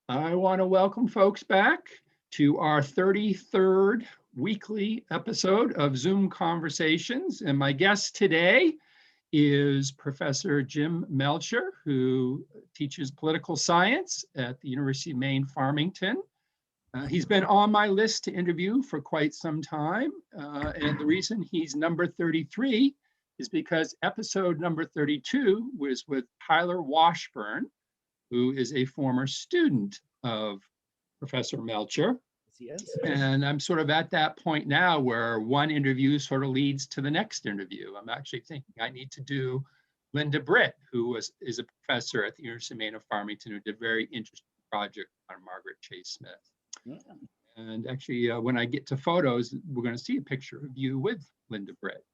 I want to welcome folks back to our 33rd weekly episode of Zoom Conversations. And my guest today is Professor Jim Melcher, who teaches political science at the University of Maine, Farmington. He's been on my list to interview for quite some time. And the reason he's number 33 is because episode number 32 was with Tyler Washburn, who is a former student of Professor Melcher. Yes. And I'm sort of at that point now where one interview sort of leads to the next interview. I'm actually thinking I need to do Linda Britt, who is a professor at the University of Maine of Farmington, who did a very interesting project on Margaret Chase Smith. Yeah. And actually, when I get to photos, we're going to see a picture of you with Linda Britt.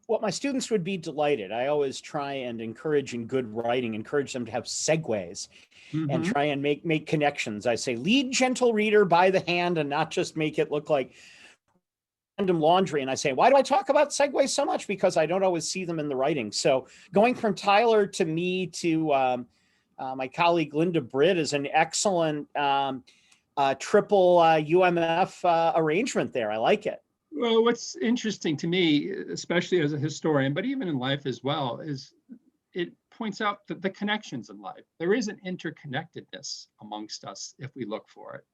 Well, my students would be delighted. I always try and encourage in good writing, encourage them to have segues and try and make connections. I say, lead gentle reader by the hand and not just make it look like random laundry. And I say, why do I talk about segues so much? Because I don't always see them in the writing. So going from Tyler to me to my colleague Linda Britt is an excellent triple UMF arrangement there. I like it. Well, what's interesting to me, especially as a historian, but even in life as well, is it points out that the connections in life. There is an interconnectedness amongst us if we look for it.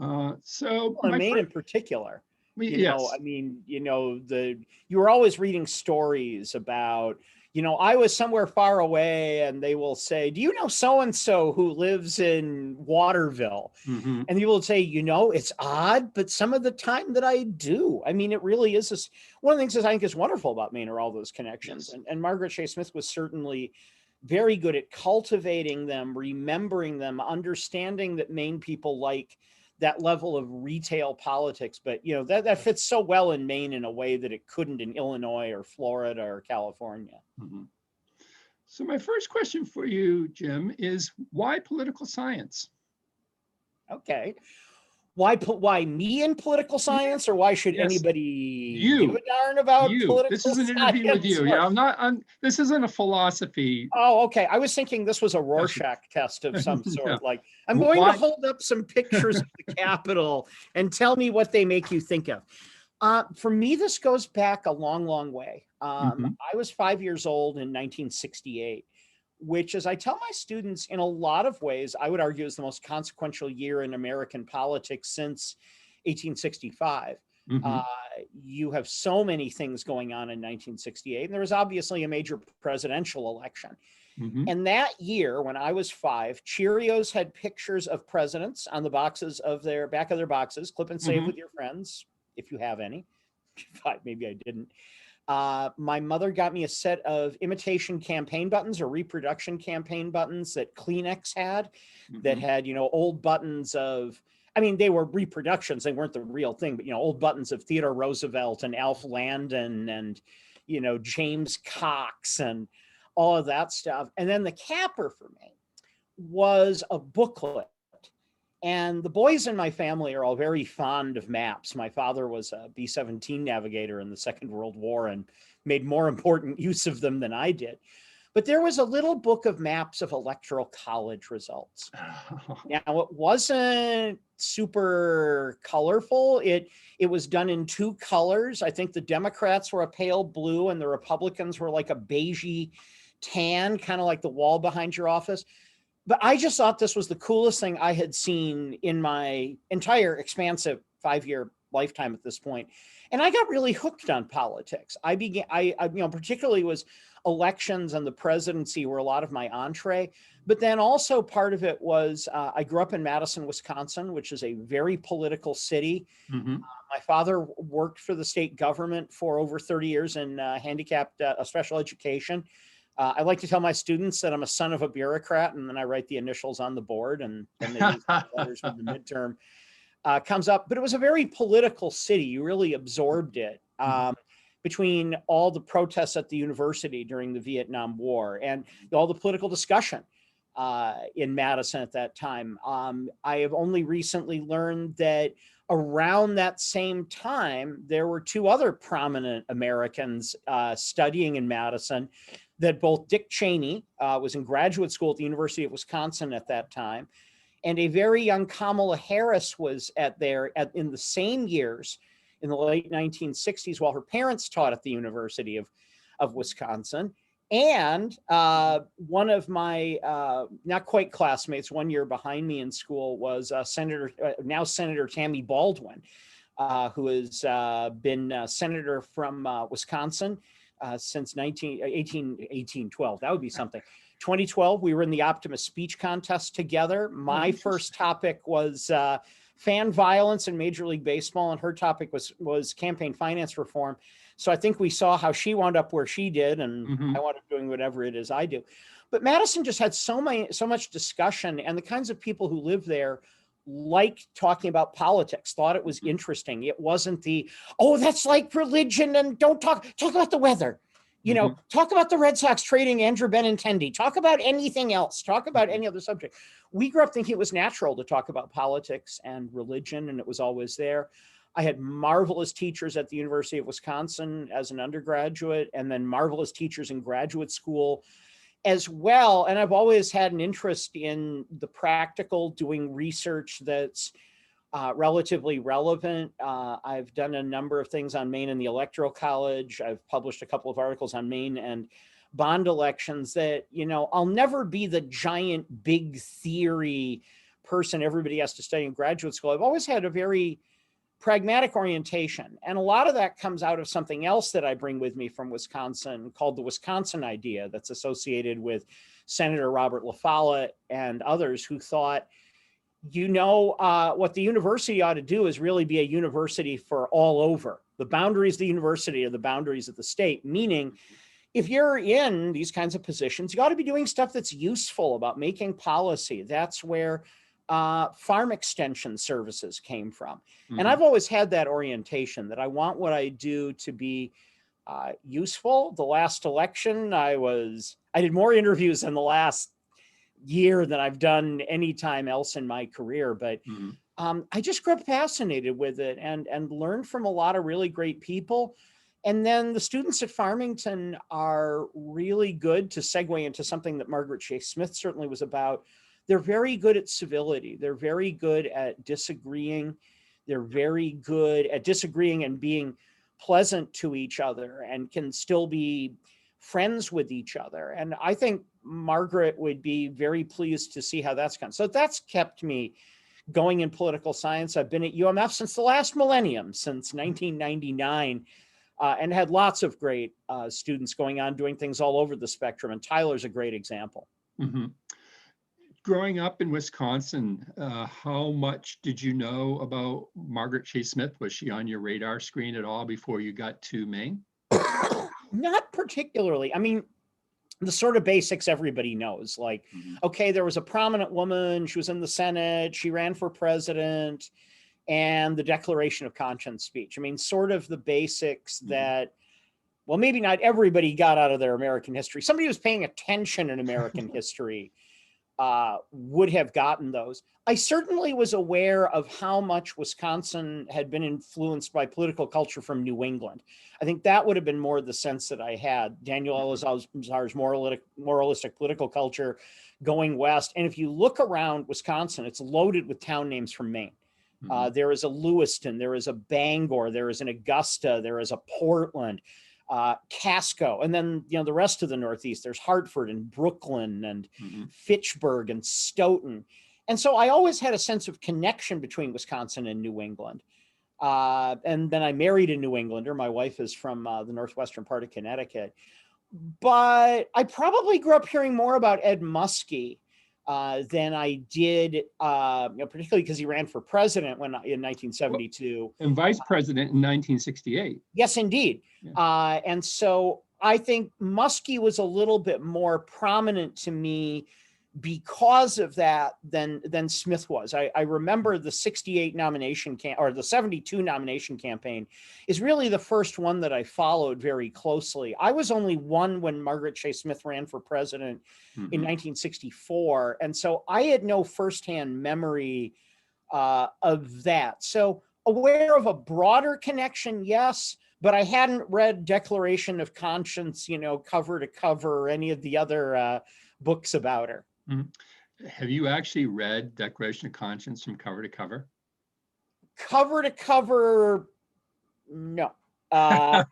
Maine in particular, yes. I mean, you were always reading stories about, I was somewhere far away and they will say, do you know so-and-so who lives in Waterville? And you will say, it's odd, but some of the time that I do. I mean, it really is this. One of the things that I think is wonderful about Maine are all those connections. Yes. And Margaret Chase Smith was certainly very good at cultivating them, remembering them, understanding that Maine people like that level of retail politics, but that fits so well in Maine in a way that it couldn't in Illinois or Florida or California. So my first question for you, Jim, is why political science? Okay. Why me in political science, or why should anybody give a darn about political This is an science? interview with you. Yeah, this isn't a philosophy. Oh, okay. I was thinking this was a Rorschach test of some sort. Like, I'm going to hold up some pictures of the Capitol and tell me what they make you think of. For me, this goes back a long, long way. I was 5 years old in 1968. Which, as I tell my students, in a lot of ways, I would argue is the most consequential year in American politics since 1865. You have so many things going on in 1968, and there was obviously a major presidential election. And that year, when I was 5, Cheerios had pictures of presidents on the boxes of their back of their boxes. Clip and save with your friends, if you have any. Maybe I didn't. My mother got me a set of imitation campaign buttons or reproduction campaign buttons that Kleenex had that had, old buttons of, I mean, they were reproductions. They weren't the real thing, but, old buttons of Theodore Roosevelt and Alf Landon and, James Cox and all of that stuff. And then the capper for me was a booklet. And the boys in my family are all very fond of maps. My father was a B-17 navigator in the Second World War and made more important use of them than I did. But there was a little book of maps of Electoral College results. Now, it wasn't super colorful. It was done in 2 colors. I think the Democrats were a pale blue and the Republicans were like a beigey tan, kind of like the wall behind your office. But I just thought this was the coolest thing I had seen in my entire expansive 5-year lifetime at this point. And I got really hooked on politics. I particularly was elections and the presidency were a lot of my entree. But then also part of it was I grew up in Madison, Wisconsin, which is a very political city. My father worked for the state government for over 30 years in handicapped special education. I like to tell my students that I'm a son of a bureaucrat, and then I write the initials on the board, and then they use the letters when the midterm comes up. But it was a very political city. You really absorbed it between all the protests at the university during the Vietnam War and all the political discussion in Madison at that time. I have only recently learned that around that same time, there were 2 other prominent Americans studying in Madison. That both Dick Cheney was in graduate school at the University of Wisconsin at that time, And a very young Kamala Harris was in the same years, in the late 1960s, while her parents taught at the University of Wisconsin. And one of my not quite classmates, 1 year behind me in school, was now Senator Tammy Baldwin, who has been senator from Wisconsin since 1812. That would be something. 2012, we were in the Optimus speech contest together. My first topic was fan violence in Major League Baseball, and her topic was campaign finance reform. So I think we saw how she wound up where she did, and I wound up doing whatever it is I do. But Madison just had so much discussion, and the kinds of people who live there liked talking about politics, thought it was interesting. It wasn't that's like religion, and don't talk about the weather. Talk about the Red Sox trading Andrew Benintendi. Talk about anything else. Talk about any other subject. We grew up thinking it was natural to talk about politics and religion, and it was always there. I had marvelous teachers at the University of Wisconsin as an undergraduate, and then marvelous teachers in graduate school as well. And I've always had an interest in the practical, doing research that's relatively relevant. I've done a number of things on Maine and the Electoral College. I've published a couple of articles on Maine and bond elections that, I'll never be the giant big theory person everybody has to study in graduate school. I've always had a very pragmatic orientation. And a lot of that comes out of something else that I bring with me from Wisconsin called the Wisconsin idea, that's associated with Senator Robert La Follette and others who thought, what the university ought to do is really be a university for all over. The boundaries of the university are the boundaries of the state, meaning if you're in these kinds of positions, you ought to be doing stuff that's useful about making policy. That's where farm extension services came from. And I've always had that orientation that I want what I do to be useful. The last election, I did more interviews in the last year than I've done any time else in my career, but I just grew up fascinated with it and learned from a lot of really great people. And then the students at Farmington are really good, to segue into something that Margaret Chase Smith certainly was about. They're very good at civility. They're very good at disagreeing. They're very good at disagreeing and being pleasant to each other, and can still be friends with each other. And I think Margaret would be very pleased to see how that's gone. So that's kept me going in political science. I've been at UMF since the last millennium, since 1999, and had lots of great students going on doing things all over the spectrum. And Tyler's a great example. Growing up in Wisconsin, how much did you know about Margaret Chase Smith? Was she on your radar screen at all before you got to Maine? Not particularly. I mean, the sort of basics everybody knows, like, okay, there was a prominent woman, she was in the Senate, she ran for president, and the Declaration of Conscience speech. I mean, sort of the basics that, well, maybe not everybody got out of their American history. Somebody who's paying attention in American history would have gotten those. I certainly was aware of how much Wisconsin had been influenced by political culture from New England. I think that would have been more the sense that I had. Daniel Elazar's moralistic political culture going west. And if you look around Wisconsin, it's loaded with town names from Maine. There is a Lewiston, there is a Bangor, there is an Augusta, there is a Portland, Casco, and then the rest of the Northeast. There's Hartford and Brooklyn and Fitchburg and Stoughton. And so I always had a sense of connection between Wisconsin and New England. And then I married a New Englander. My wife is from the northwestern part of Connecticut. But I probably grew up hearing more about Ed Muskie than I did, particularly because he ran for president in 1972. And vice president in 1968. Yes, indeed. Yeah. And so I think Muskie was a little bit more prominent to me because of that than Smith was. I remember the 68 nomination or the 72 nomination campaign is really the first one that I followed very closely. I was only one when Margaret Chase Smith ran for president in 1964. And so I had no firsthand memory of that. So aware of a broader connection, yes, but I hadn't read Declaration of Conscience, cover to cover, or any of the other books about her. Have you actually read Declaration of Conscience from cover to cover? Cover to cover, no. I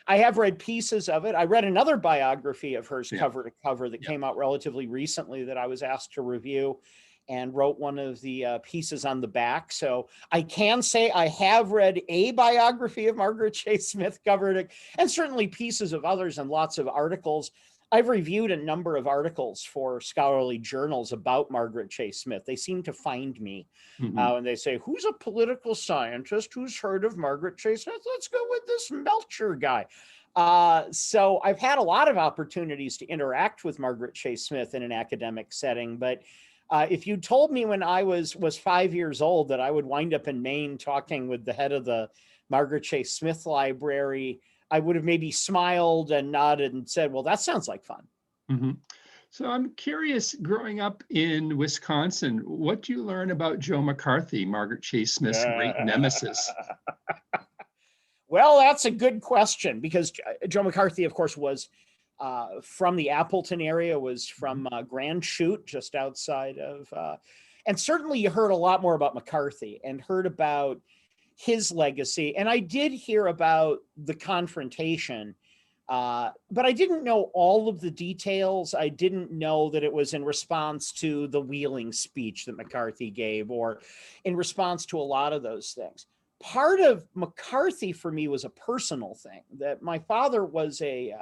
have read pieces of it. I read another biography of hers cover to cover that came out relatively recently that I was asked to review, and wrote one of the pieces on the back. So I can say I have read a biography of Margaret Chase Smith cover to, and certainly pieces of others and lots of articles. I've reviewed a number of articles for scholarly journals about Margaret Chase Smith. They seem to find me and they say, who's a political scientist who's heard of Margaret Chase Smith? Let's go with this Melcher guy. So I've had a lot of opportunities to interact with Margaret Chase Smith in an academic setting. But if you told me when I was 5 years old that I would wind up in Maine talking with the head of the Margaret Chase Smith Library, I would have maybe smiled and nodded and said, well, that sounds like fun. So I'm curious, growing up in Wisconsin, what do you learn about Joe McCarthy, Margaret Chase Smith's great nemesis? Well, that's a good question, because Joe McCarthy, of course, was from the Appleton area, was from Grand Chute, just outside of, and certainly you heard a lot more about McCarthy and heard about his legacy. And I did hear about the confrontation, but I didn't know all of the details. I didn't know that it was in response to the Wheeling speech that McCarthy gave, or in response to a lot of those things. Part of McCarthy for me was a personal thing, that my father was a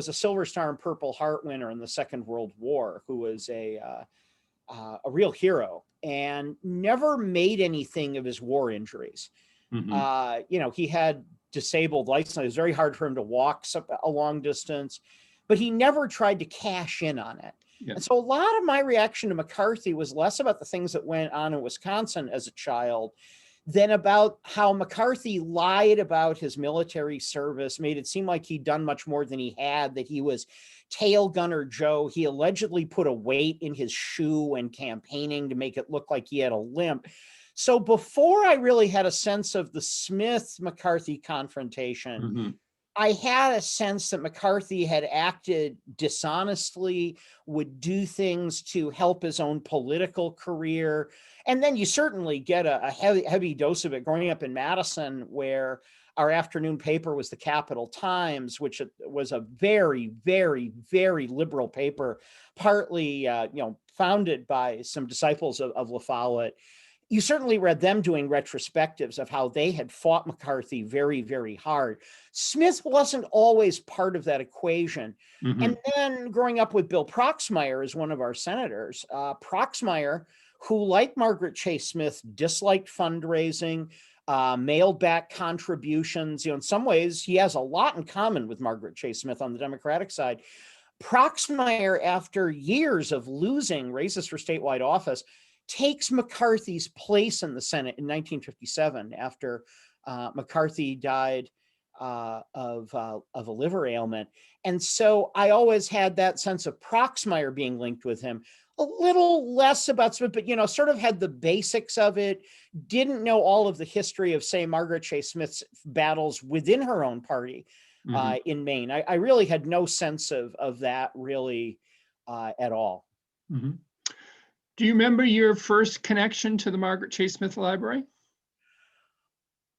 Silver Star and Purple Heart winner in the Second World War, who was a real hero and never made anything of his war injuries. He had disabled license. It was very hard for him to walk a long distance, but he never tried to cash in on it. And so a lot of my reaction to McCarthy was less about the things that went on in Wisconsin as a child than about how McCarthy lied about his military service, made it seem like he'd done much more than he had, that he was tail gunner Joe. He allegedly put a weight in his shoe when campaigning to make it look like he had a limp. So before I really had a sense of the Smith-McCarthy confrontation, I had a sense that McCarthy had acted dishonestly, would do things to help his own political career. And then you certainly get a heavy dose of it growing up in Madison, where our afternoon paper was the Capital Times, which was a very, very, very liberal paper, partly founded by some disciples of La Follette. You certainly read them doing retrospectives of how they had fought McCarthy very, very hard. Smith wasn't always part of that equation. And then growing up with Bill Proxmire as one of our senators, Proxmire, who, like Margaret Chase Smith, disliked fundraising, mailed back contributions. In some ways, he has a lot in common with Margaret Chase Smith on the Democratic side. Proxmire, after years of losing races for statewide office, takes McCarthy's place in the Senate in 1957 after McCarthy died of a liver ailment. And so I always had that sense of Proxmire being linked with him. A little less about Smith, but, sort of had the basics of it. Didn't know all of the history of, say, Margaret Chase Smith's battles within her own party in Maine. I really had no sense of that really at all. Do you remember your first connection to the Margaret Chase Smith Library?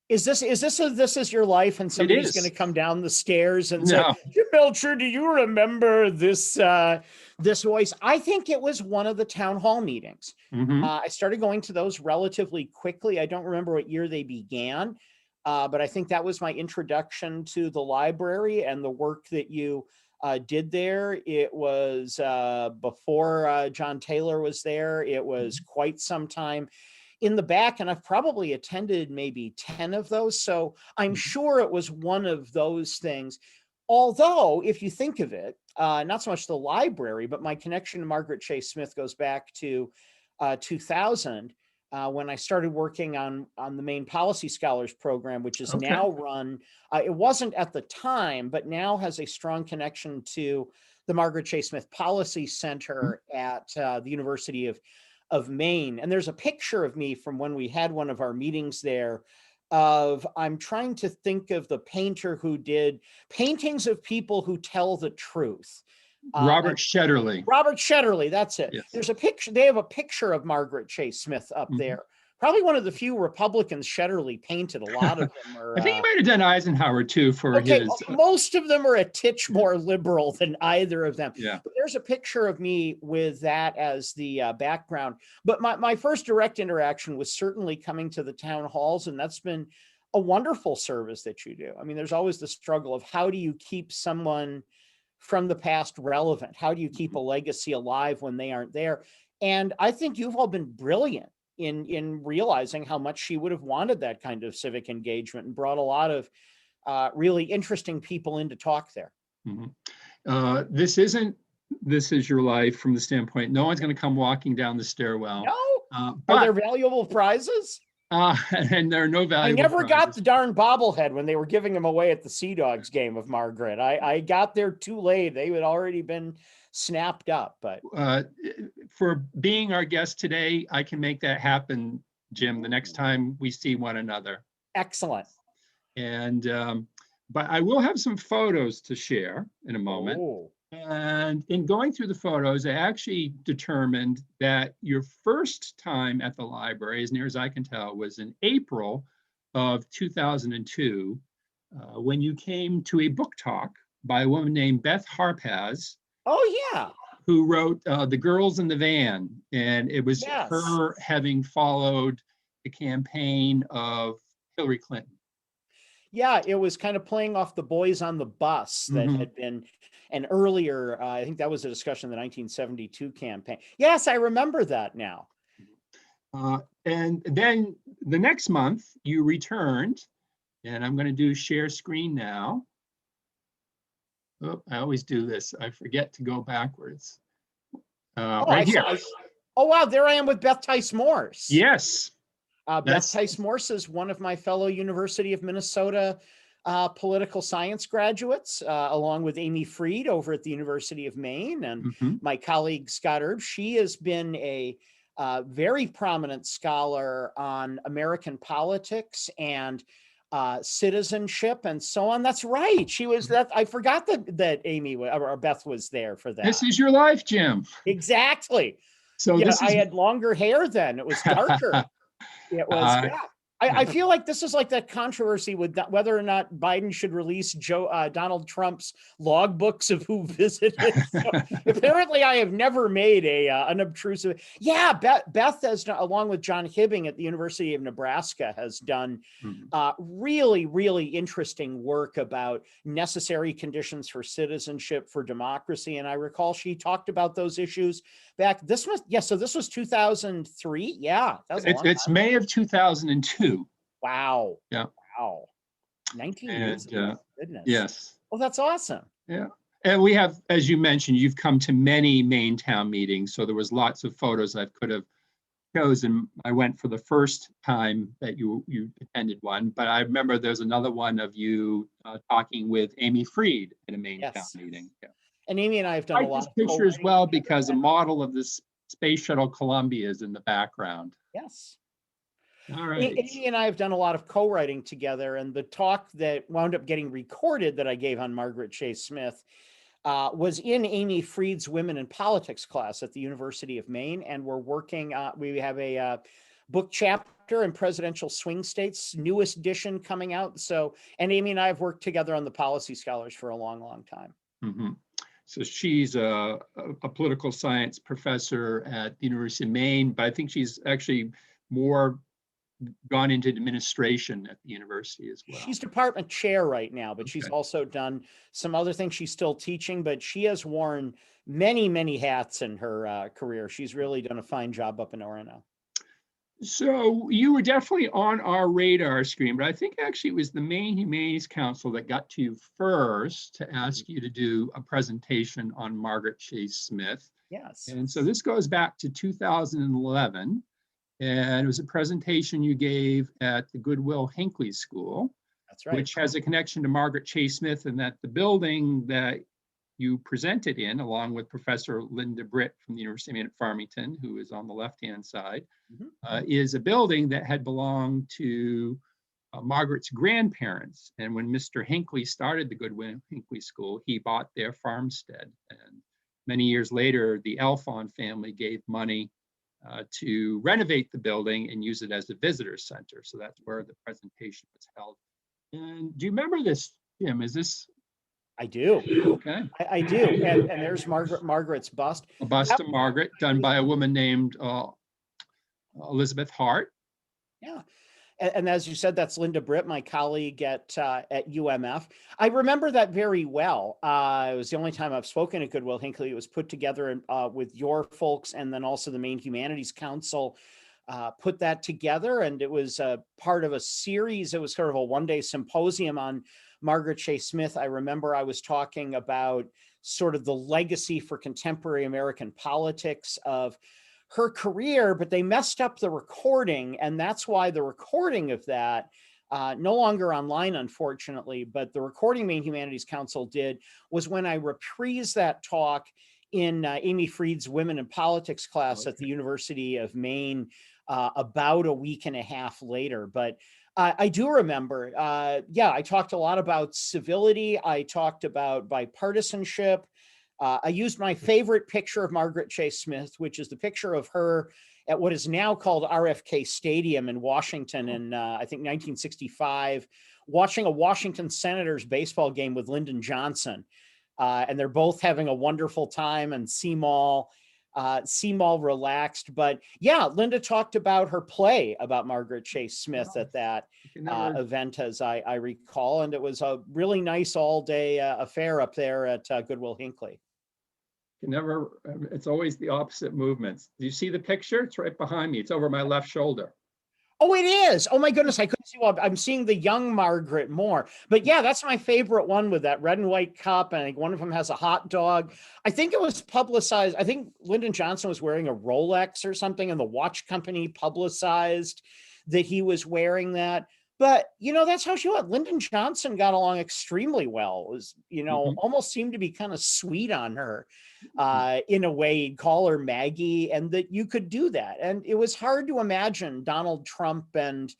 Is this your life, and somebody's going to come down the stairs and say, Jim Melcher, do you remember this voice? I think it was one of the town hall meetings. I started going to those relatively quickly. I don't remember what year they began, but I think that was my introduction to the library and the work that you did there. It was before John Taylor was there. It was quite some time in the back, and I've probably attended maybe 10 of those. So I'm sure it was one of those things. Although, if you think of it, not so much the library, but my connection to Margaret Chase Smith goes back to 2000, when I started working on the Maine Policy Scholars Program, which is now run, it wasn't at the time, but now has a strong connection to the Margaret Chase Smith Policy Center at the University of Maine. And there's a picture of me from when we had one of our meetings there I'm trying to think of the painter who did paintings of people who tell the truth. Robert Shetterly. Robert Shetterly, that's it. Yes. There's a picture. They have a picture of Margaret Chase Smith up there. Probably one of the few Republicans Shetterly painted. A lot of them are. I think he might have done Eisenhower too for his. Most of them are a titch more liberal than either of them. Yeah. But there's a picture of me with that as the background. But my first direct interaction was certainly coming to the town halls, and that's been a wonderful service that you do. I mean, there's always the struggle of how do you keep someone from the past relevant? How do you keep a legacy alive when they aren't there? And I think you've all been brilliant in realizing how much she would have wanted that kind of civic engagement, and brought a lot of really interesting people in to talk there. This is your life from the standpoint, no one's going to come walking down the stairwell. No? Are there valuable prizes? And there are no valuable I never prizes. got the darn bobblehead when they were giving them away at the Sea Dogs game of Margaret. I got there too late. They had already been snapped up. But for being our guest today, I can make that happen, Jim, the next time we see one another. Excellent. And but I will have some photos to share in a moment. Oh. And in going through the photos, I actually determined that your first time at the library, as near as I can tell, was in April of 2002, when you came to a book talk by a woman named Beth Harpaz. Oh, yeah. Who wrote The Girls in the Van. And it was her having followed the campaign of Hillary Clinton. Yeah, it was kind of playing off the boys on the bus that had been an earlier, I think that was a discussion of the 1972 campaign. Yes, I remember that now. And then the next month you returned, and I'm going to do share screen now. Oh, I always do this. I forget to go backwards. Right here. Oh, wow. There I am with Beth Tice Morse. Yes. Beth Tice Morse is one of my fellow University of Minnesota political science graduates, along with Amy Freed over at the University of Maine, and my colleague Scott Erb. She has been a very prominent scholar on American politics and citizenship and so on. That's right. She was that. I forgot that Amy or Beth was there for that. This is your life, Jim. Exactly. So I had longer hair then. It was darker. It was, I feel like this is like that controversy with whether or not Biden should release Donald Trump's logbooks of who visited. So apparently, I have never made a unobtrusive. Yeah, Beth has done, along with John Hibbing at the University of Nebraska, has done really, really interesting work about necessary conditions for citizenship, for democracy. And I recall she talked about those issues back. So this was 2003. Yeah, that was it's May of 2002. Wow. Yeah. Wow. 19 years ago. Goodness. Yes. Well, that's awesome. Yeah. And we have, as you mentioned, you've come to many Maine town meetings. So there was lots of photos I could have chosen. I went for the first time that you attended one, but I remember there's another one of you talking with Amy Freed in a Maine town meeting. Yeah. And Amy and I have done a lot of picture as well, because a model of this Space Shuttle Columbia is in the background. Yes. All right. Amy and I have done a lot of co-writing together, and the talk that wound up getting recorded that I gave on Margaret Chase Smith was in Amy Freed's Women in Politics class at the University of Maine, and we're working, we have a book chapter in Presidential Swing States, newest edition coming out. So, and Amy and I have worked together on the Policy Scholars for a long, long time. So she's a political science professor at the University of Maine, but I think she's actually more gone into administration at the university as well. She's department chair right now, but she's also done some other things. She's still teaching, but she has worn many, many hats in her career. She's really done a fine job up in Orono. So you were definitely on our radar screen, but I think actually it was the Maine Humanities Council that got to you first to ask you to do a presentation on Margaret Chase Smith. Yes. And so this goes back to 2011. And it was a presentation you gave at the Goodwill Hinckley School. That's right. Which has a connection to Margaret Chase Smith, and that the building that you presented in, along with Professor Linda Britt from the University of Maine at Farmington, who is on the left-hand side, is a building that had belonged to Margaret's grandparents. And when Mr. Hinckley started the Goodwill Hinckley School, he bought their farmstead. And many years later, the Alphon family gave money to renovate the building and use it as a visitor center. So that's where the presentation was held. And do you remember this, Jim? Is this? I do. Okay. I do. And there's Margaret's bust. A bust of Margaret done by a woman named Elizabeth Hart. Yeah. And as you said, that's Linda Britt, my colleague at UMF. I remember that very well. It was the only time I've spoken at Goodwill Hinckley. It was put together with your folks, and then also the Maine Humanities Council put that together. And it was part of a series. It was sort of a one-day symposium on Margaret Chase Smith. I remember I was talking about sort of the legacy for contemporary American politics of her career, but they messed up the recording. And that's why the recording of that, no longer online, unfortunately, but the recording Maine Humanities Council did was when I reprised that talk in Amy Freed's Women in Politics class at the University of Maine about a week and a half later. But I do remember, yeah, I talked a lot about civility. I talked about bipartisanship. I used my favorite picture of Margaret Chase Smith, which is the picture of her at what is now called RFK Stadium in Washington in, I think, 1965, watching a Washington Senators baseball game with Lyndon Johnson. And they're both having a wonderful time, and Seymour relaxed. But yeah, Linda talked about her play about Margaret Chase Smith at that event, as I recall. And it was a really nice all-day affair up there at Goodwill Hinckley. It's always the opposite movements. Do you see the picture? It's right behind me. It's over my left shoulder. Oh, it is. Oh my goodness. I couldn't see. Well, I'm seeing the young Margaret more, but yeah, that's my favorite one with that red and white cup. And I think one of them has a hot dog. I think it was publicized. I think Lyndon Johnson was wearing a Rolex or something, and the watch company publicized that he was wearing that. But, that's how she was. Lyndon Johnson got along extremely well. It was, almost seemed to be kind of sweet on her in a way. He'd call her Maggie, and that you could do that. And it was hard to imagine Donald Trump and,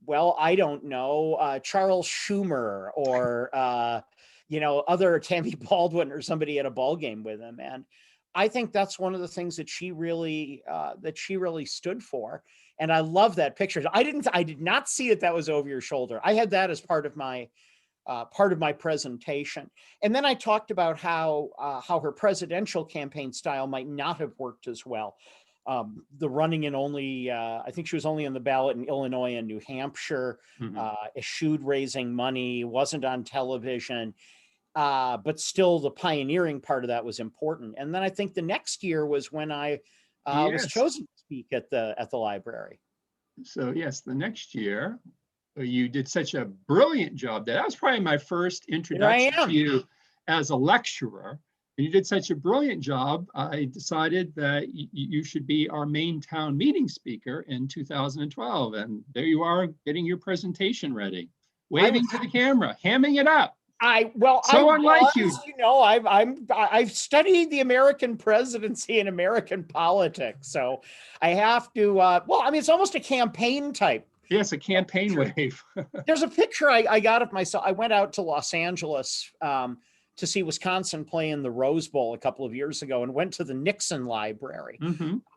well, I don't know, Charles Schumer or, other Tammy Baldwin or somebody at a ball game with him. And I think that's one of the things that she really stood for. And I love that picture. I did not see that was over your shoulder. I had that as part of my presentation. And then I talked about how her presidential campaign style might not have worked as well. The running in only, I think she was only on the ballot in Illinois and New Hampshire, eschewed raising money, wasn't on television, but still the pioneering part of that was important. And then I think the next year was when I was chosen to speak at the library. So yes, the next year, you did such a brilliant job. That was probably my first introduction to you as a lecturer. And you did such a brilliant job, I decided that you should be our Maine town meeting speaker in 2012. And there you are, getting your presentation ready, waving to the camera, hamming it up. Unlike you. I've studied the American presidency and American politics, so I have to. It's almost a campaign type. Yes, a campaign wave. There's a picture I got of myself. I went out to Los Angeles to see Wisconsin play in the Rose Bowl a couple of years ago, and went to the Nixon Library,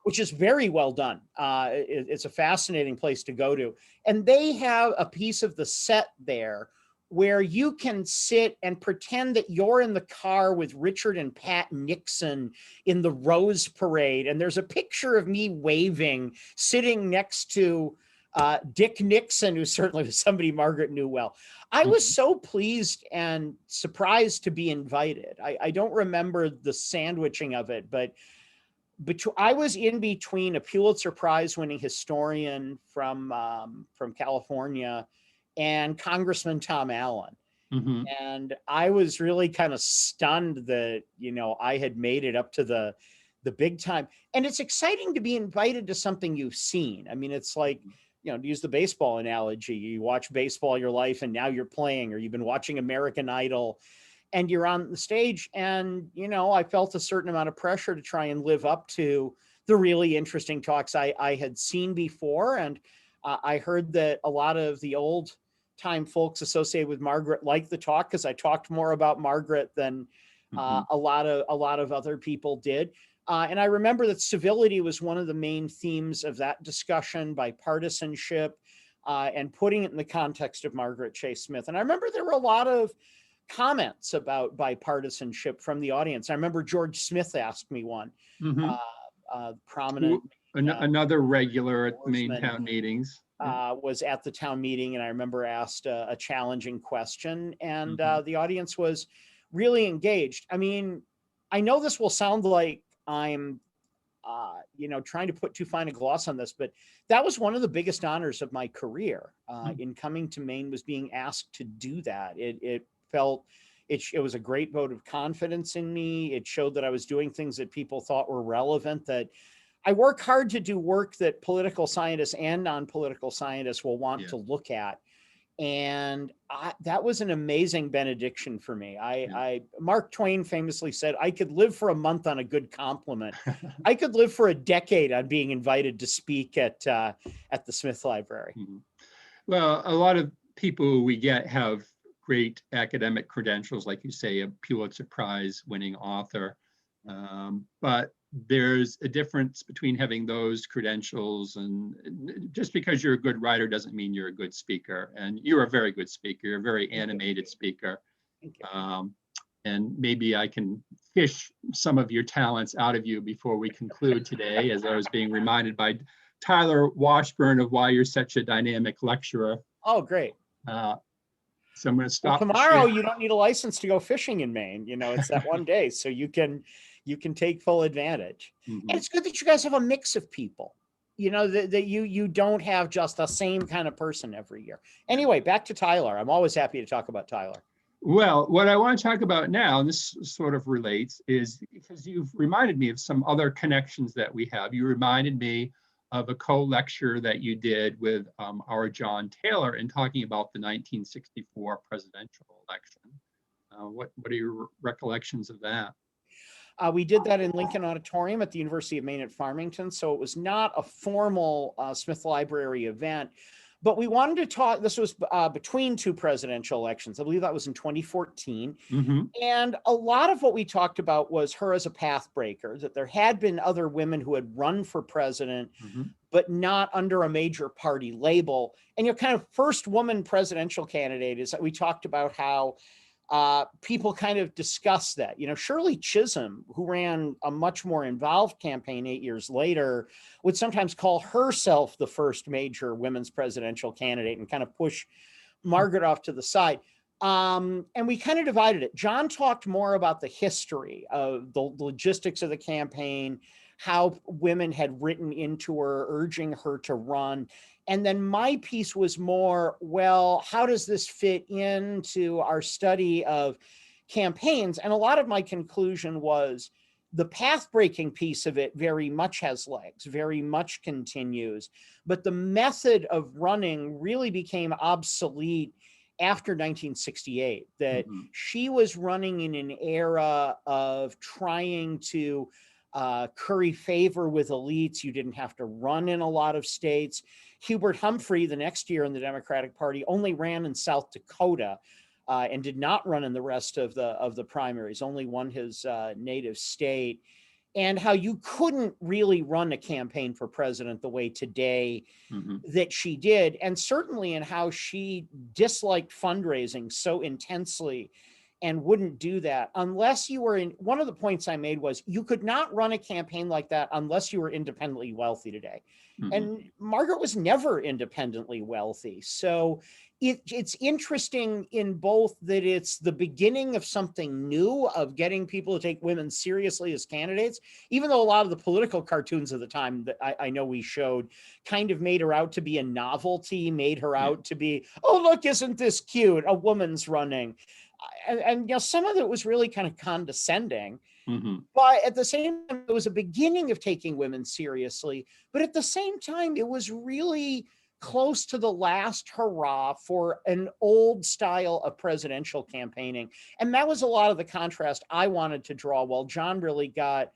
which is very well done. It's a fascinating place to go to, and they have a piece of the set there where you can sit and pretend that you're in the car with Richard and Pat Nixon in the Rose Parade. And there's a picture of me waving, sitting next to Dick Nixon, who certainly was somebody Margaret knew well. I was so pleased and surprised to be invited. I don't remember the sandwiching of it, but I was in between a Pulitzer Prize winning historian from California and Congressman Tom Allen. And I was really kind of stunned that, I had made it up to the big time. And it's exciting to be invited to something you've seen. I mean, it's like, to use the baseball analogy, you watch baseball your life and now you're playing, or you've been watching American Idol and you're on the stage. And, I felt a certain amount of pressure to try and live up to the really interesting talks I had seen before. And I heard that a lot of the old time folks associated with Margaret liked the talk, because I talked more about Margaret than A lot of other people did. And I remember that civility was one of the main themes of that discussion, bipartisanship, and putting it in the context of Margaret Chase Smith. And I remember there were a lot of comments about bipartisanship from the audience. I remember George Smith asked me one, prominent. Another regular at Maine town meetings. Was at the town meeting, and I remember asked a challenging question, and the audience was really engaged. I mean, I know this will sound like I'm, trying to put too fine a gloss on this, but that was one of the biggest honors of my career in coming to Maine, was being asked to do that. It was a great vote of confidence in me. It showed that I was doing things that people thought were relevant, that I work hard to do work that political scientists and non-political scientists will want to look at. And that was an amazing benediction for me. Mark Twain famously said, I could live for a month on a good compliment. I could live for a decade on being invited to speak at the Smith Library. Well, a lot of people we get have great academic credentials, like you say, a Pulitzer Prize winning author. But there's a difference between having those credentials, and just because you're a good writer doesn't mean you're a good speaker. And you're a very good speaker, you're a very animated speaker. And maybe I can fish some of your talents out of you before we conclude today, as I was being reminded by Tyler Washburn of why you're such a dynamic lecturer. Oh, great. So I'm going to stop. Well, tomorrow you don't need a license to go fishing in Maine. It's that one day, so you can take full advantage. And it's good that you guys have a mix of people, that you don't have just the same kind of person every year. Anyway, back to Tyler. I'm always happy to talk about Tyler. Well, what I want to talk about now, and this sort of relates, is because you've reminded me of some other connections that we have. You reminded me of a co-lecture that you did with our John Taylor in talking about the 1964 presidential election. What are your recollections of that? We did that in Lincoln Auditorium at the University of Maine at Farmington. So it was not a formal Smith Library event, but we wanted to talk. This was between two presidential elections. I believe that was in 2014. And a lot of what we talked about was her as a path breaker, that there had been other women who had run for president, but not under a major party label. And kind of first woman presidential candidate is that we talked about how people kind of discuss that. Shirley Chisholm, who ran a much more involved campaign 8 years later, would sometimes call herself the first major women's presidential candidate and kind of push Margaret off to the side. And we kind of divided it. John talked more about the history of the logistics of the campaign, how women had written into her, urging her to run. And then my piece was more, well, how does this fit into our study of campaigns? And a lot of my conclusion was the path-breaking piece of it very much has legs, very much continues. But the method of running really became obsolete after 1968, that she was running in an era of trying to curry favor with elites. You didn't have to run in a lot of states. Hubert Humphrey, the next year in the Democratic Party, only ran in South Dakota and did not run in the rest of the primaries, only won his native state. And how you couldn't really run a campaign for president the way today that she did. And certainly in how she disliked fundraising so intensely and wouldn't do that unless you were in. One of the points I made was you could not run a campaign like that unless you were independently wealthy today. And Margaret was never independently wealthy. So it's interesting in both that it's the beginning of something new, of getting people to take women seriously as candidates, even though a lot of the political cartoons of the time that I know we showed kind of made her out to be a novelty, made her out to be, oh, look, isn't this cute? A woman's running. And some of it was really kind of condescending. But at the same time, it was a beginning of taking women seriously. But at the same time, it was really close to the last hurrah for an old style of presidential campaigning. And that was a lot of the contrast I wanted to draw. While John really got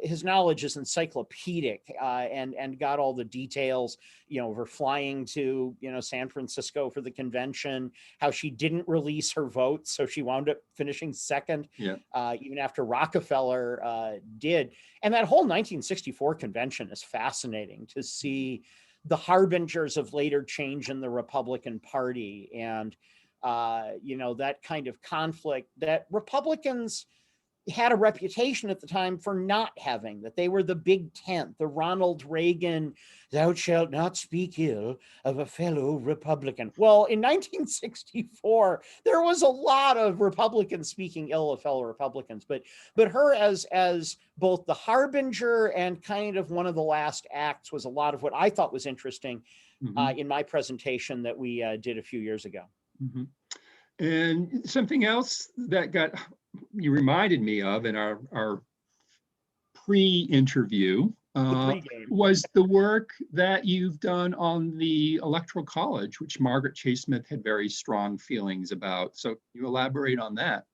his knowledge is encyclopedic, and got all the details, of her flying to, San Francisco for the convention, how she didn't release her vote, so she wound up finishing second, even after Rockefeller did. And that whole 1964 convention is fascinating to see the harbingers of later change in the Republican Party, and that kind of conflict that Republicans had a reputation at the time for not having, that they were the Big Tent, the Ronald Reagan, thou shalt not speak ill of a fellow Republican. Well, in 1964, there was a lot of Republicans speaking ill of fellow Republicans, but her as both the harbinger and kind of one of the last acts was a lot of what I thought was interesting in my presentation that we did a few years ago. And something else that you reminded me of in our pre-interview was the work that you've done on the Electoral College, which Margaret Chase Smith had very strong feelings about. So you elaborate on that.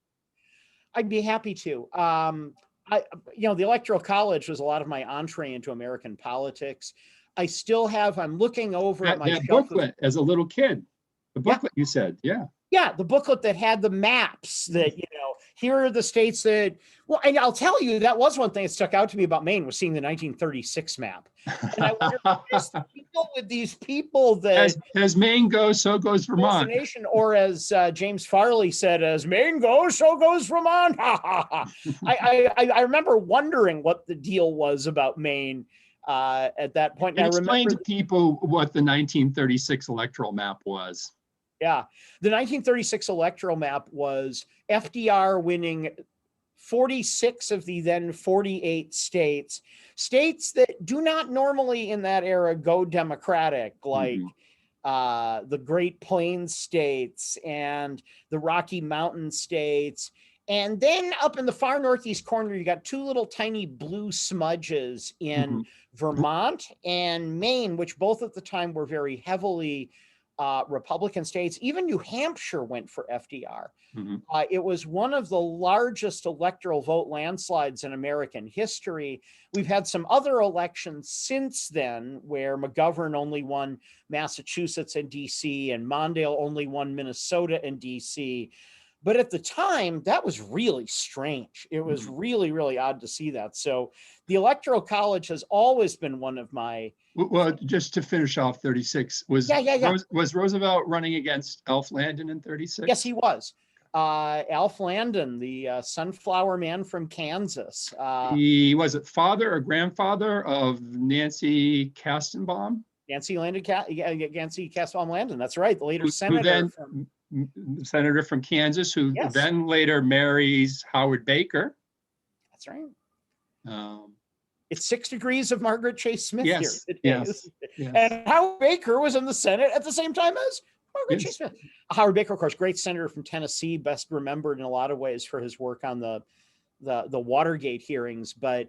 I'd be happy to. The Electoral College was a lot of my entree into American politics. I'm looking over at my that booklet as a little kid. The booklet you said, Yeah, the booklet that had the maps that, here are the states that, and I'll tell you, that was one thing that stuck out to me about Maine, was seeing the 1936 map. And I wonder, with these people that... As Maine goes, so goes Vermont. Or as James Farley said, as Maine goes, so goes Vermont. I remember wondering what the deal was about Maine at that point. And explain to people what the 1936 electoral map was. Yeah, the 1936 electoral map was FDR winning 46 of the then 48 states that do not normally in that era go Democratic, like the Great Plains states and the Rocky Mountain states. And then up in the far northeast corner, you got two little tiny blue smudges in Vermont and Maine, which both at the time were very heavily Republican states. Even New Hampshire went for FDR. It was one of the largest electoral vote landslides in American history. We've had some other elections since then where McGovern only won Massachusetts and DC, and Mondale only won Minnesota and DC. But at the time, that was really strange. It was really, really odd to see that. So the Electoral College has always been one of my... Well, just to finish off 36, was Roosevelt running against Alf Landon in 36? Yes, he was. Alf Landon, the sunflower man from Kansas. He was it father or grandfather of Nancy Kastenbaum? Nancy Kastenbaum Landon, that's right. The later senator senator from Kansas, who then later marries Howard Baker. That's right. It's 6 degrees of Margaret Chase Smith here. Yes. And Howard Baker was in the Senate at the same time as Margaret Chase Smith. Howard Baker, of course, great senator from Tennessee, best remembered in a lot of ways for his work on the Watergate hearings. But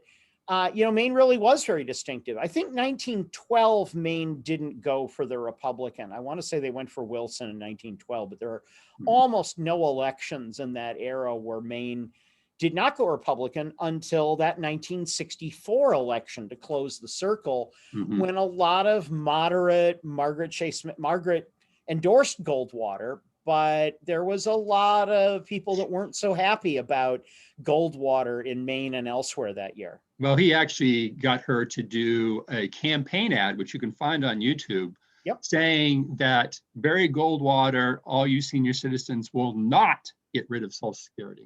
Maine really was very distinctive. I think 1912, Maine didn't go for the Republican. I want to say they went for Wilson in 1912, but there are almost no elections in that era where Maine did not go Republican until that 1964 election to close the circle, when a lot of moderate Margaret endorsed Goldwater, but there was a lot of people that weren't so happy about Goldwater in Maine and elsewhere that year. Well, he actually got her to do a campaign ad, which you can find on YouTube, saying that Barry Goldwater, all you senior citizens, will not get rid of Social Security.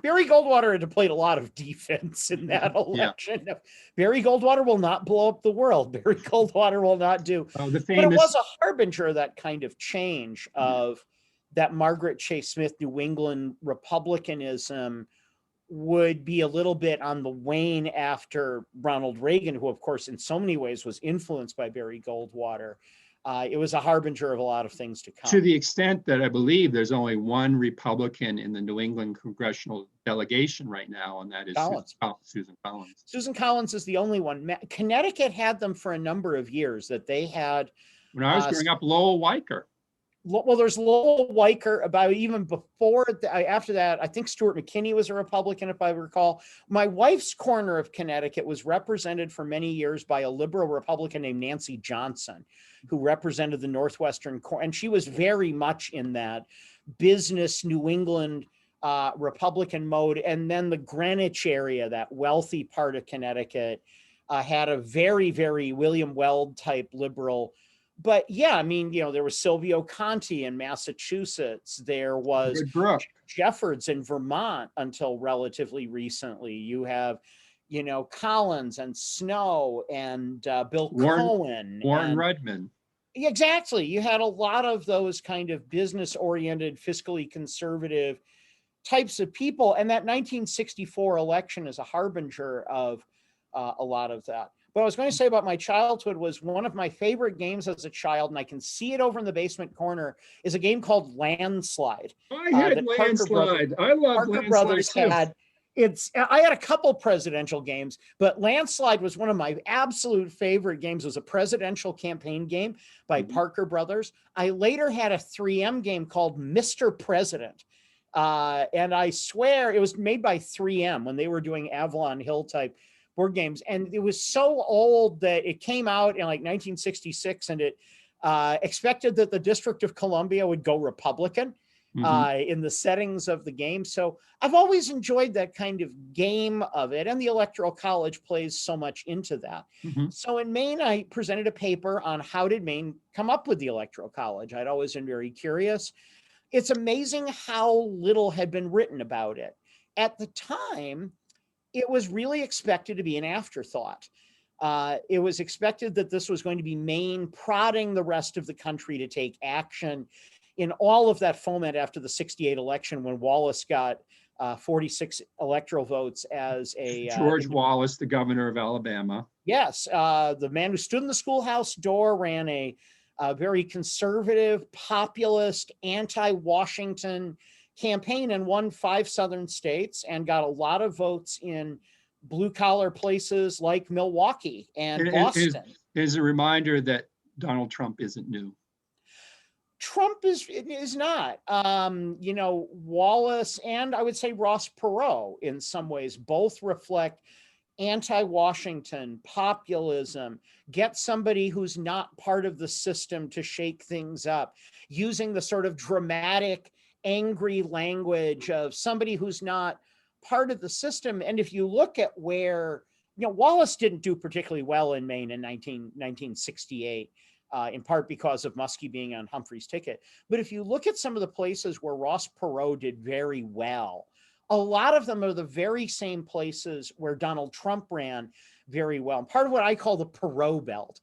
Barry Goldwater had played a lot of defense in that election. Yeah. Barry Goldwater will not blow up the world. Barry Goldwater will not do. But it was a harbinger of that kind of change of that Margaret Chase Smith New England Republicanism would be a little bit on the wane after Ronald Reagan, who, of course, in so many ways was influenced by Barry Goldwater. It was a harbinger of a lot of things to come. To the extent that I believe there's only one Republican in the New England congressional delegation right now, and that is Susan Collins. Susan Collins is the only one. Connecticut had them for a number of years that they had. When I was growing up, Lowell Weicker. Well, there's Lowell Weicker. About even before, after that, I think Stuart McKinney was a Republican, if I recall. My wife's corner of Connecticut was represented for many years by a liberal Republican named Nancy Johnson, who represented the Northwestern corner, and she was very much in that business New England Republican mode. And then the Greenwich area, that wealthy part of Connecticut, had a very, very William Weld type liberal. But yeah, I mean, there was Silvio Conti in Massachusetts. There was Jeffords in Vermont until relatively recently. You have, Collins and Snow and Bill Cohen. Warren Rudman. Exactly. You had a lot of those kind of business-oriented, fiscally conservative types of people. And that 1964 election is a harbinger of a lot of that. What I was going to say about my childhood was one of my favorite games as a child, and I can see it over in the basement corner, is a game called Landslide. I had Landslide. I love Landslide Brothers too. I had a couple presidential games, but Landslide was one of my absolute favorite games. It was a presidential campaign game by Parker Brothers. I later had a 3M game called Mr. President. And I swear it was made by 3M when they were doing Avalon Hill type board games. And it was so old that it came out in like 1966, and it expected that the District of Columbia would go Republican in the settings of the game. So I've always enjoyed that kind of game of it. And the Electoral College plays so much into that. So in Maine, I presented a paper on how did Maine come up with the Electoral College. I'd always been very curious. It's amazing how little had been written about it. At the time, it was really expected to be an afterthought. It was expected that this was going to be Maine prodding the rest of the country to take action in all of that foment after the 68 election, when Wallace got 46 electoral votes as a... George Wallace, the governor of Alabama. Yes, the man who stood in the schoolhouse door ran a very conservative, populist, anti-Washington campaign and won 5 southern states and got a lot of votes in blue-collar places like Milwaukee and Boston. Is a reminder that Donald Trump isn't new. Trump is not. Wallace and I would say Ross Perot in some ways both reflect anti-Washington, populism, get somebody who's not part of the system to shake things up, using the sort of dramatic, angry language of somebody who's not part of the system. And if you look at where, Wallace didn't do particularly well in Maine in 1968, in part because of Muskie being on Humphrey's ticket. But if you look at some of the places where Ross Perot did very well, a lot of them are the very same places where Donald Trump ran very well. And part of what I call the Perot belt,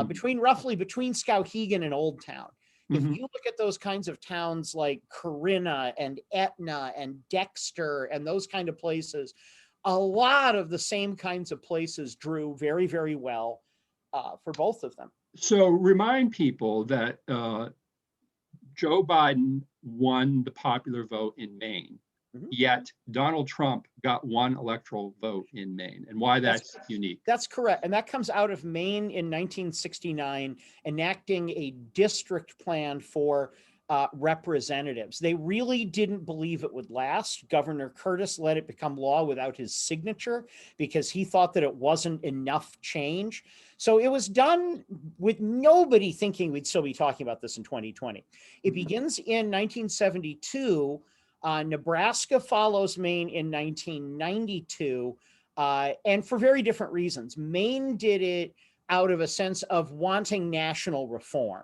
between Skowhegan and Old Town. If you look at those kinds of towns like Corinna and Etna and Dexter and those kind of places, a lot of the same kinds of places drew very, very well for both of them. So remind people that Joe Biden won the popular vote in Maine, yet Donald Trump got 1 electoral vote in Maine, and why that's unique. That's correct. And that comes out of Maine in 1969, enacting a district plan for representatives. They really didn't believe it would last. Governor Curtis let it become law without his signature because he thought that it wasn't enough change. So it was done with nobody thinking we'd still be talking about this in 2020. It begins in 1972. Nebraska follows Maine in 1992, and for very different reasons. Maine did it out of a sense of wanting national reform.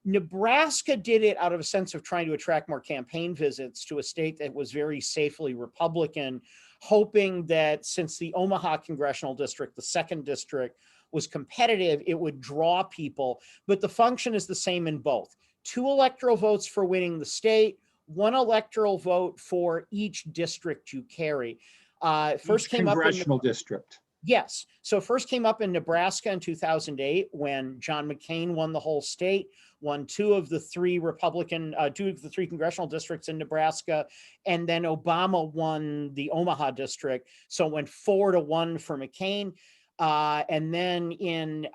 Nebraska did it out of a sense of trying to attract more campaign visits to a state that was very safely Republican, hoping that since the Omaha congressional district, the 2nd district, was competitive, it would draw people. But the function is the same in both. 2 electoral votes for winning the state, 1 electoral vote for each district you carry. First came up in congressional district. Yes. So first came up in Nebraska in 2008 when John McCain won the whole state, won 2 of the 3 congressional districts in Nebraska, and then Obama won the Omaha district. So it went 4-1 for McCain. And then in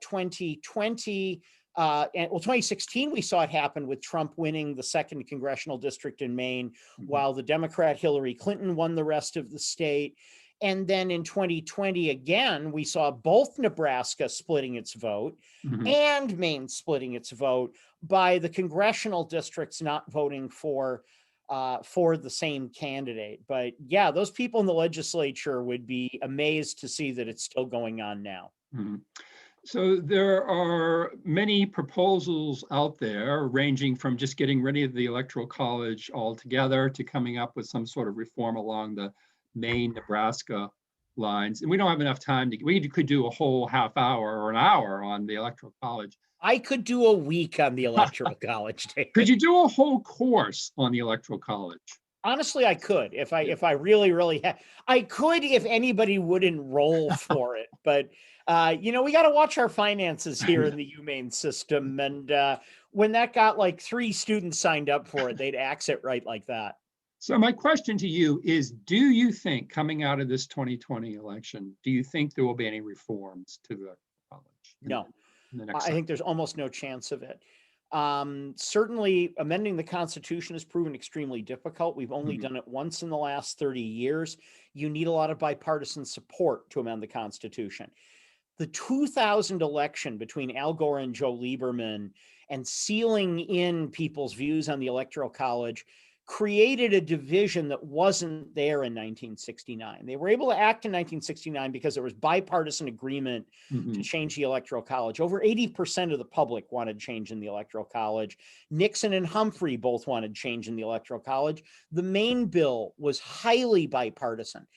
2020, And 2016, we saw it happen with Trump winning the 2nd congressional district in Maine, while the Democrat Hillary Clinton won the rest of the state. And then in 2020, again, we saw both Nebraska splitting its vote and Maine splitting its vote by the congressional districts not voting for the same candidate. But yeah, those people in the legislature would be amazed to see that it's still going on now. So there are many proposals out there, ranging from just getting rid of the Electoral College altogether to coming up with some sort of reform along the Maine-Nebraska lines. And we don't have enough time we could do a whole half hour or an hour on the Electoral College. I could do a week on the Electoral College, David. Could you do a whole course on the Electoral College? Honestly, I could if I really had. I could if anybody would enroll for it, but we got to watch our finances here in the UMaine system. And when that got like 3 students signed up for it, they'd axe it right like that. So my question to you is, do you think coming out of this 2020 election, do you think there will be any reforms to the college? No, I think there's almost no chance of it. Certainly amending the Constitution has proven extremely difficult. We've only done it once in the last 30 years. You need a lot of bipartisan support to amend the Constitution. The 2000 election between Al Gore and Joe Lieberman and sealing in people's views on the Electoral College created a division that wasn't there in 1969. They were able to act in 1969 because there was bipartisan agreement to change the Electoral College. Over 80% of the public wanted change in the Electoral College. Nixon and Humphrey both wanted change in the Electoral College. The Maine bill was highly bipartisan.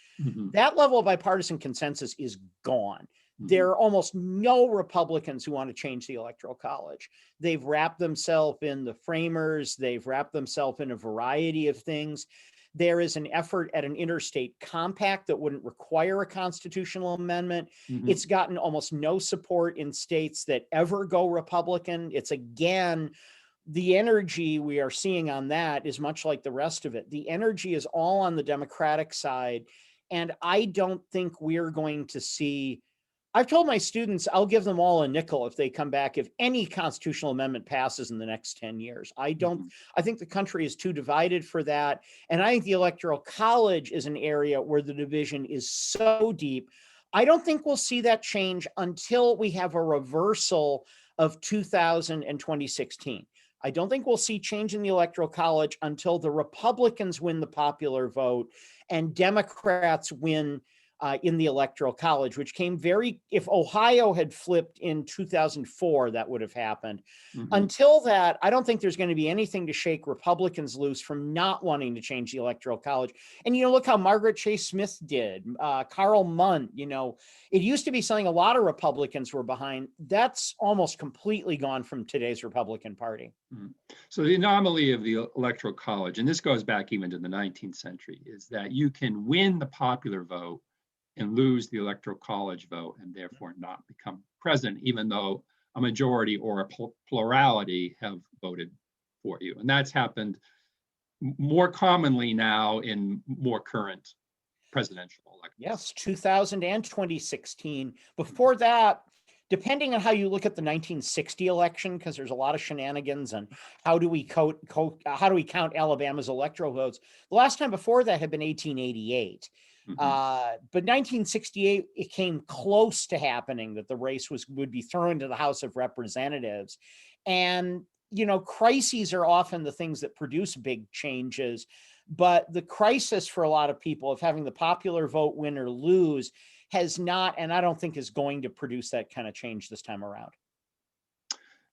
That level of bipartisan consensus is gone. There are almost no Republicans who want to change the Electoral College. They've wrapped themselves in the framers. They've wrapped themselves in a variety of things. There is an effort at an interstate compact that wouldn't require a constitutional amendment. It's gotten almost no support in states that ever go Republican. It's again, the energy we are seeing on that is much like the rest of it. The energy is all on the Democratic side. And I don't think we're going to see. I've told my students I'll give them all a nickel if they come back if any constitutional amendment passes in the next 10 years. I think the country is too divided for that. And I think the Electoral College is an area where the division is so deep. I don't think we'll see that change until we have a reversal of 2000 and 2016. I don't think we'll see change in the Electoral College until the Republicans win the popular vote and Democrats win in the Electoral College, which came if Ohio had flipped in 2004, that would have happened. Until that, I don't think there's going to be anything to shake Republicans loose from not wanting to change the Electoral College. And, look how Margaret Chase Smith did, Carl Mundt, it used to be something a lot of Republicans were behind. That's almost completely gone from today's Republican Party. So the anomaly of the Electoral College, and this goes back even to the 19th century, is that you can win the popular vote and lose the Electoral College vote and therefore not become president, even though a majority or a plurality have voted for you. And that's happened more commonly now in more current presidential elections. Yes, 2000 and 2016. Before that, depending on how you look at the 1960 election, because there's a lot of shenanigans and how do we count Alabama's electoral votes? The last time before that had been 1888. But 1968, it came close to happening that the race would be thrown to the House of Representatives. And, crises are often the things that produce big changes. But the crisis for a lot of people of having the popular vote win or lose has not, and I don't think is going to produce that kind of change this time around.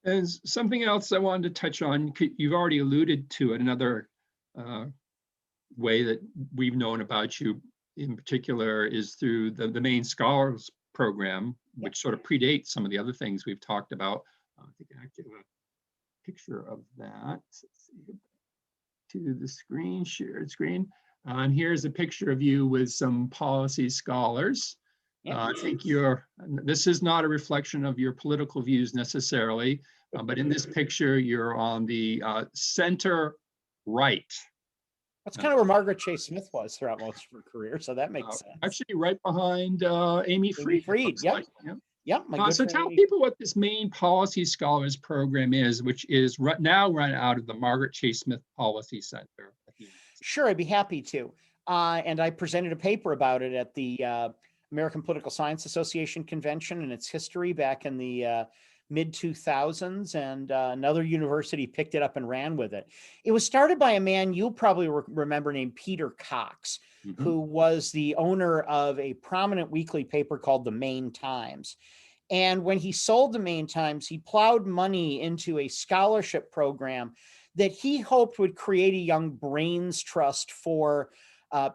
And something else I wanted to touch on, you've already alluded to it, another way that we've known about you in particular is through the Maine Scholars Program, which sort of predates some of the other things we've talked about. I think I actually have a picture of that. Let's see, to the screen, shared screen. And here's a picture of you with some policy scholars. I think this is not a reflection of your political views necessarily, but in this picture, you're on the center right. That's kind of where Margaret Chase Smith was throughout most of her career, so that makes sense. Actually, right behind Amy Freed. Yep. Like, yeah. Yeah, my good So friend. tell people what this Maine Policy Scholars Program is, which is now run out of the Margaret Chase Smith Policy Center. Sure, I'd be happy to. And I presented a paper about it at the American Political Science Association convention and its history back in the mid 2000s, and another university picked it up and ran with it. It was started by a man you'll probably remember named Peter Cox, who was the owner of a prominent weekly paper called the Maine Times. And when he sold the Maine Times, he plowed money into a scholarship program that he hoped would create a young brains trust for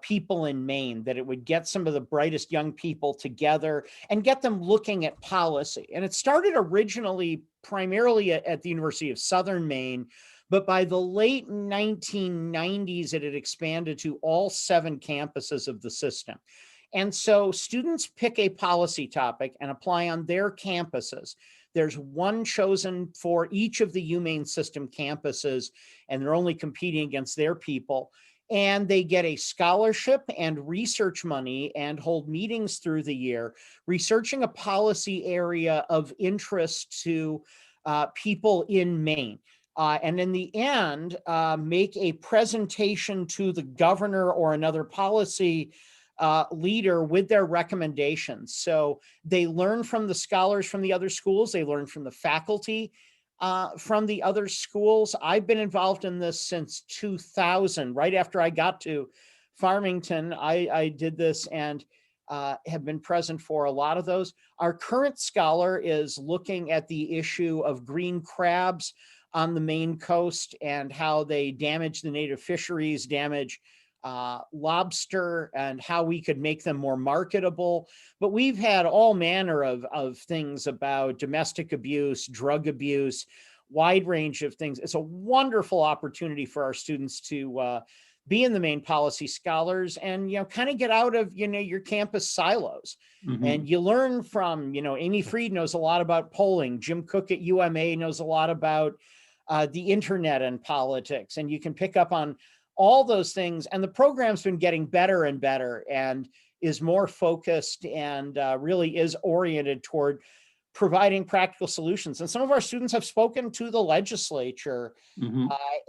people in Maine, that it would get some of the brightest young people together and get them looking at policy. And it started originally primarily at the University of Southern Maine, but by the late 1990s, it had expanded to all 7 campuses of the system. And so students pick a policy topic and apply on their campuses. There's one chosen for each of the UMaine system campuses, and they're only competing against their people. And they get a scholarship and research money and hold meetings through the year, researching a policy area of interest to people in Maine. And in the end, make a presentation to the governor or another policy leader with their recommendations. So they learn from the scholars from the other schools, they learn from the faculty from the other schools. I've been involved in this since 2000. Right after I got to Farmington, I did this and have been present for a lot of those. Our current scholar is looking at the issue of green crabs on the Maine coast and how they damage the native fisheries, damage lobster, and how we could make them more marketable. But we've had all manner of things about domestic abuse, drug abuse, wide range of things. It's a wonderful opportunity for our students to be in the Maine Policy Scholars and, kind of get out of, your campus silos. And you learn from, Amy Freed knows a lot about polling. Jim Cook at UMA knows a lot about the internet and politics. And you can pick up on all those things. And the program's been getting better and better and is more focused and really is oriented toward providing practical solutions. And some of our students have spoken to the legislature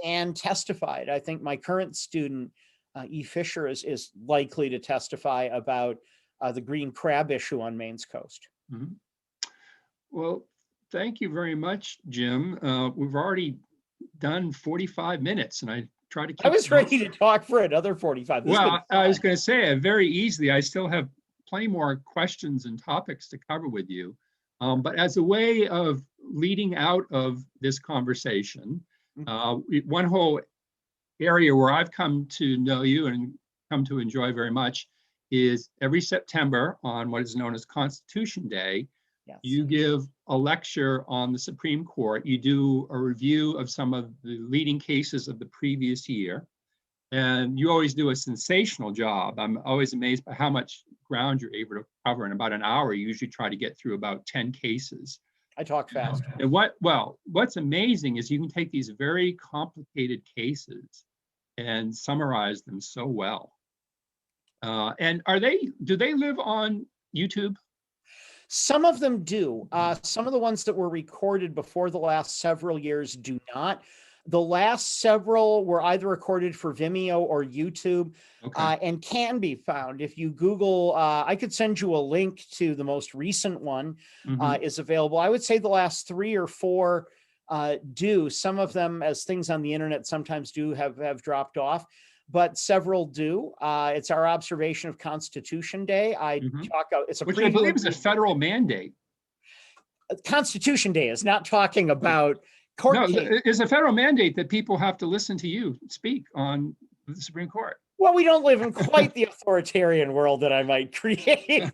and testified. I think my current student, E. Fisher, is likely to testify about the green crab issue on Maine's coast. Well, thank you very much, Jim. We've already done 45 minutes and I was ready to talk for another 45. Well, I was going to say very easily, I still have plenty more questions and topics to cover with you. But as a way of leading out of this conversation, one whole area where I've come to know you and come to enjoy very much is every September on what is known as Constitution Day, you give a lecture on the Supreme Court. You do a review of some of the leading cases of the previous year. And you always do a sensational job. I'm always amazed by how much ground you're able to cover in about an hour. You usually try to get through about 10 cases. I talk fast. And what's amazing is you can take these very complicated cases and summarize them so well. And do they live on YouTube? Some of them do. Some of the ones that were recorded before the last several years do not. The last several were either recorded for Vimeo or YouTube, and can be found. If you Google, I could send you a link to the most recent one is available. I would say the last 3 or 4 do. Some of them, as things on the internet sometimes do, have dropped off. But several do. It's our observation of Constitution Day. Which I believe is a federal mandate. Constitution Day is not talking about court case. It's a federal mandate that people have to listen to you speak on the Supreme Court. Well, we don't live in quite the authoritarian world that I might create.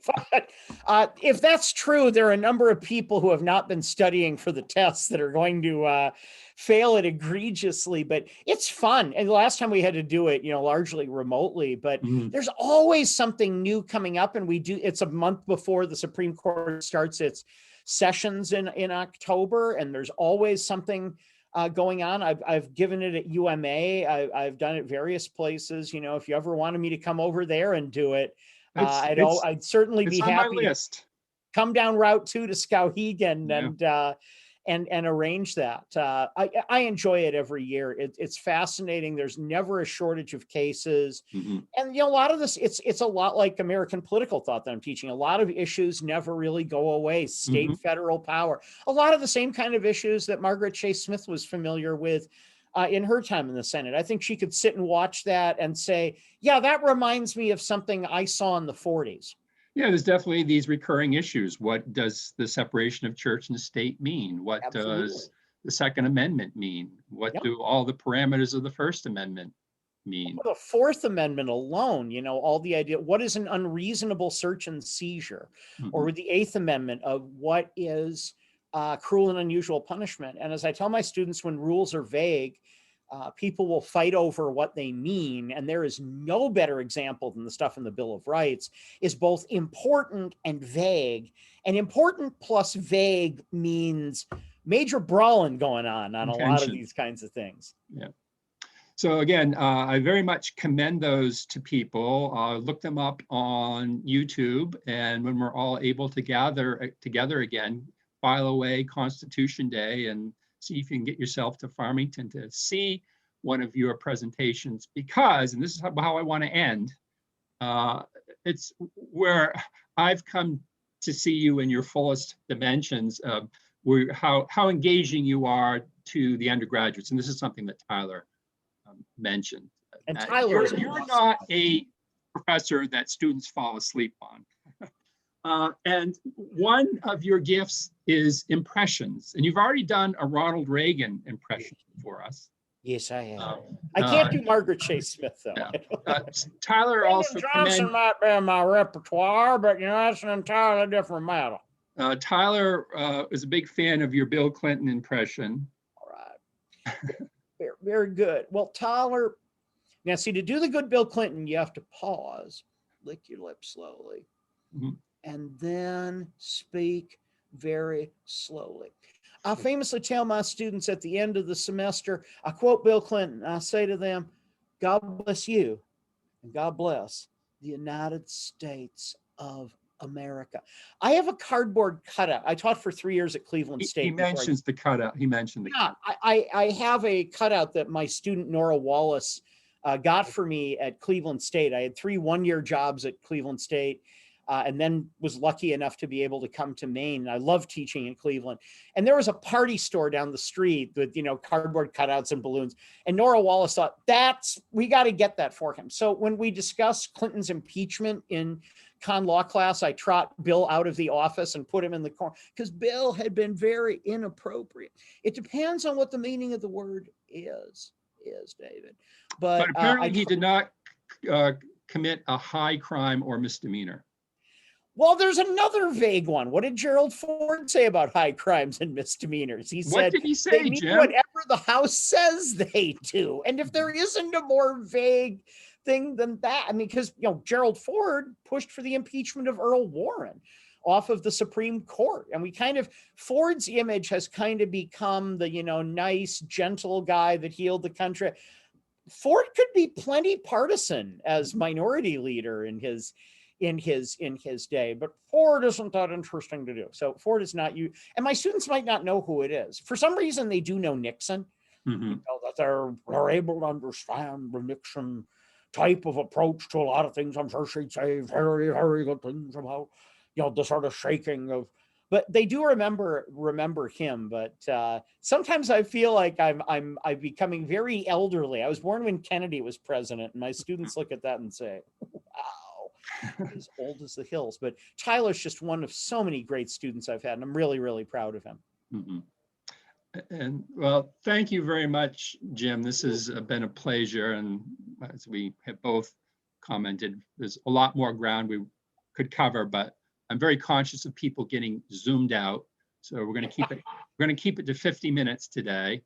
But if that's true, there are a number of people who have not been studying for the tests that are going to fail it egregiously. But it's fun. And the last time we had to do it, largely remotely. But there's always something new coming up. And it's a month before the Supreme Court starts its sessions in October. And there's always something going on. I've given it at UMA. I've done it various places. If you ever wanted me to come over there and do it, I'd certainly be happy. On my list. come down Route 2 to Skowhegan and arrange that. I enjoy it every year. It's fascinating. There's never a shortage of cases. And a lot of this, it's a lot like American political thought that I'm teaching. A lot of issues never really go away. State, federal power. A lot of the same kind of issues that Margaret Chase Smith was familiar with in her time in the Senate. I think she could sit and watch that and say, yeah, that reminds me of something I saw in the 40s. Yeah, there's definitely these recurring issues. What does the separation of church and state mean? What does the Second Amendment mean? What do all the parameters of the First Amendment mean? Well, the Fourth Amendment alone, all the idea, what is an unreasonable search and seizure? Or with the Eighth Amendment of what is cruel and unusual punishment. And as I tell my students, when rules are vague, people will fight over what they mean. And there is no better example than the stuff in the Bill of Rights is both important and vague. And important plus vague means major brawling going on a lot of these kinds of things. Yeah. So again, I very much commend those to people. Look them up on YouTube. And when we're all able to gather together again, file away Constitution Day and see if you can get yourself to Farmington to see one of your presentations, because, and this is how I want to end, it's where I've come to see you in your fullest dimensions of how engaging you are to the undergraduates. And this is something that Tyler mentioned. And Tyler, you're not a professor that students fall asleep on. And one of your gifts is impressions. And you've already done a Ronald Reagan impression for us. Yes, I have. I can't do Margaret Chase Smith, though. Tyler also Johnson might be in my repertoire, but that's an entirely different matter. Tyler is a big fan of your Bill Clinton impression. All right. Very, very good. Well, Tyler, now see, to do the good Bill Clinton, you have to pause, lick your lips slowly, and then speak very slowly. I famously tell my students at the end of the semester, I quote Bill Clinton. I say to them, God bless you and God bless the United States of America. I have a cardboard cutout. I taught for 3 years at Cleveland State. He mentions the cutout. He mentioned the cutout. I have a cutout that my student Nora Wallace got for me at Cleveland State. I had 3 one-year jobs at Cleveland State. And then was lucky enough to be able to come to Maine. I love teaching in Cleveland. And there was a party store down the street with, cardboard cutouts and balloons. And Nora Wallace thought, we got to get that for him. So when we discuss Clinton's impeachment in con law class, I trot Bill out of the office and put him in the corner because Bill had been very inappropriate. It depends on what the meaning of the word is David. But apparently he did not commit a high crime or misdemeanor. Well, there's another vague one. What did Gerald Ford say about high crimes and misdemeanors? He said, what did he say, Jim? Whatever the House says they do. And if there isn't a more vague thing than that, I mean, because, Gerald Ford pushed for the impeachment of Earl Warren off of the Supreme Court. And Ford's image has kind of become the, nice, gentle guy that healed the country. Ford could be plenty partisan as minority leader in his day, but Ford isn't that interesting to do. So Ford is not you. And my students might not know who it is. For some reason, they do know Nixon. That they're able to understand the Nixon type of approach to a lot of things. I'm sure she'd say very, very good things about, the sort of shaking of. But they do remember him. But sometimes I feel like I'm becoming very elderly. I was born when Kennedy was president, and my students look at that and say, "Wow, as old as the hills." But Tyler's just one of so many great students I've had, and I'm really, really proud of him. And well, thank you very much, Jim. This has been a pleasure, and as we have both commented, there's a lot more ground we could cover, but I'm very conscious of people getting zoomed out. So we're going to keep it to 50 minutes today.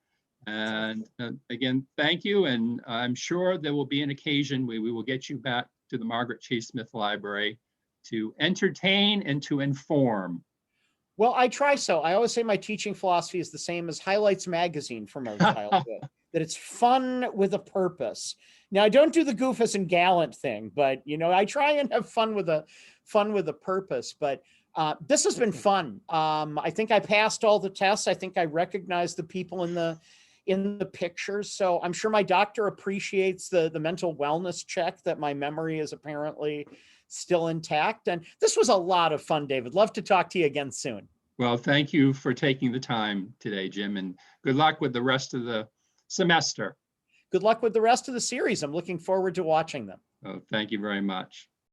And again, thank you. And I'm sure there will be an occasion we will get you back to the Margaret Chase Smith Library to entertain and to inform. Well, I try so. I always say my teaching philosophy is the same as Highlights magazine from our childhood, that it's fun with a purpose. Now, I don't do the Goofus and Gallant thing, but I try and have fun with a purpose. But This has been fun. I think I passed all the tests. I think I recognized the people in the pictures. So I'm sure my doctor appreciates the mental wellness check that my memory is apparently still intact. And this was a lot of fun, David. Love to talk to you again soon. Well, thank you for taking the time today, Jim, and good luck with the rest of the semester. Good luck with the rest of the series. I'm looking forward to watching them. Oh, thank you very much.